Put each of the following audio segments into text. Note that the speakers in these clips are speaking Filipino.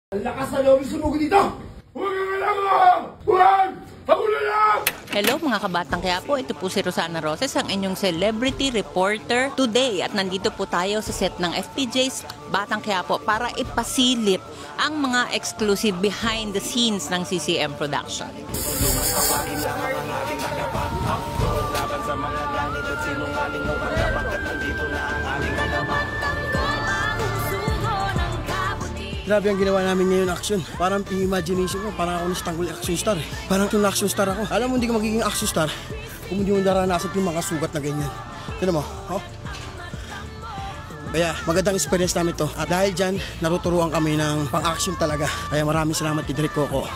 Ang lakas na loob yung sumugod dito! Huwag kang alam! Huwag! Ako na lang! Hello mga kabatang Quiapo, ito po si Rosana Roses, ang inyong celebrity reporter today. At nandito po tayo sa set ng FPJ's Batang Quiapo para ipasilip ang mga exclusive behind the scenes ng CCM Production. Grabe ang ginawa namin ngayon action. Parang imagination ko, parang ako nastanggol action star. Parang yung action star ako. Alam mo, hindi ka magiging action star kung hindi mo naranasan yung mga sugat na ganyan. Tignan mo, oh. Kaya magandang experience namin to. At dahil dyan, natuturuan kami ng pang-action talaga. Kaya maraming salamat kay Direk Coco.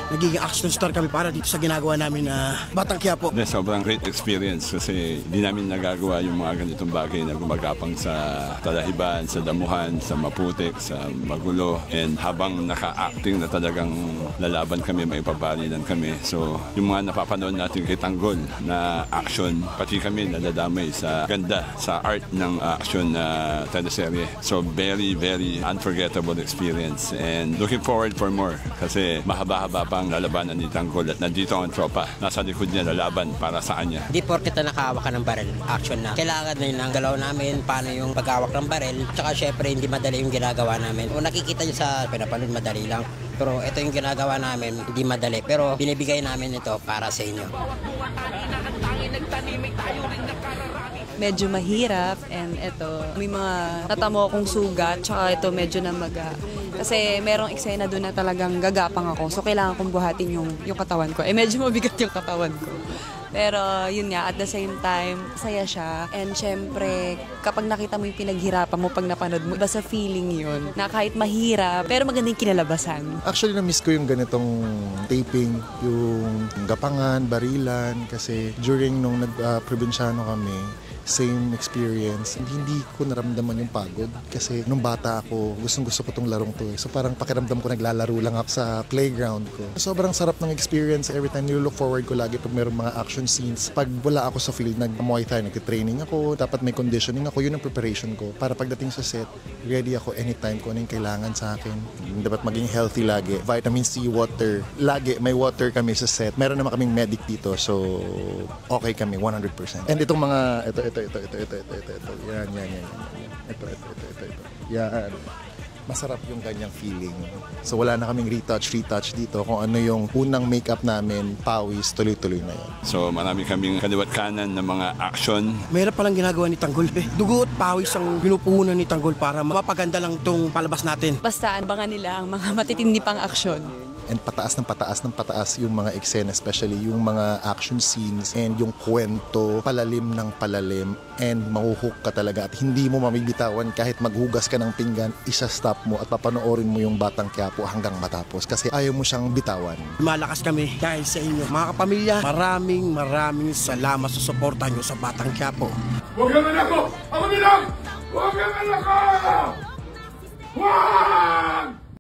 Nagiging action star kami para dito sa ginagawa namin na Batang Quiapo. Sobrang great experience kasi di namin nagagawa yung mga ganitong bagay na gumagapang sa Talahiban, sa Damuhan, sa Maputik, sa Magulo. And habang naka-acting na talagang lalaban kami, may paparilan kami. So yung mga napapanood natin kay Tanggol na action, pati kami nadadamay sa ganda, sa art ng action na teleserye. So very, very unforgettable experience. And looking forward for more kasi mahaba-haba pa ang lalabanan ni Tanggol at nandito ang tropa. Nasa likod niya lalaban para sa kanya. Di porket na nakahawak ka ng baril, action na. Kailangan na yun ang galaw namin, paano yung paghawak ng baril. Tsaka syempre hindi madali yung ginagawa namin. O nakikita nyo sa pinapanood, madali lang. Pero ito yung ginagawa namin, hindi madali. Pero binibigay namin ito para sa inyo. Medyo mahirap and ito, may mga natamo akong sugat, tsaka ito medyo namaga. Kasi merong eksena doon na talagang gagapang ako, so kailangan kong buhatin yung katawan ko. Medyo mabigat yung katawan ko. Pero yun nga, at the same time, saya siya. And syempre, kapag nakita mo yung pinaghirapan mo pag napanood mo, basta feeling yun, na kahit mahirap, pero magandang kinalabasan. Actually, na-miss ko yung ganitong taping, yung gapangan, barilan, kasi during nung nag-probinsyano kami, same experience. Hindi ko naramdaman yung pagod kasi nung bata ako, gustong-gusto ko tong larong to. So parang pakiramdam ko naglalaro lang ako sa playground ko. Sobrang sarap ng experience. Every time nilook forward ko lagi pag mayroong mga action scenes. Pag wala ako sa field, nag-Muay Thai, nag-training ako, dapat may conditioning ako. Yun ang preparation ko. Para pagdating sa set, ready ako anytime kung ano yung kailangan sa akin. Dapat maging healthy lagi. Vitamin C, water. Lagi, may water kami sa set. Meron naman kaming medic dito. So, okay kami, 100%. And itong mga, ito. Yan. Ito. Yan. Masarap yung ganyang feeling. So wala na kaming retouch dito. Kung ano yung unang makeup namin, pawis, tuloy-tuloy na yun. So marami kaming kaliwat kanan ng mga action. Mahirap palang ginagawa ni Tanggol. Dugo at pawis ang pinupunan ni Tanggol para mapaganda lang tong palabas natin. Basta abangan nila ang mga matitindi pang aksyon. And pataas yung mga eksena, especially yung mga action scenes and yung kwento, palalim ng palalim, and mahuhook ka talaga at hindi mo mamibitawan kahit maghugas ka ng pinggan, isa-stop mo at papanoorin mo yung Batang Quiapo hanggang matapos kasi ayaw mo siyang bitawan. Malakas kami dahil sa inyo. Mga kapamilya, maraming salamat sa suporta nyo sa Batang Quiapo. Huwag kang anak ko! Ako na lang! Huwag kang anak ko! Huwag!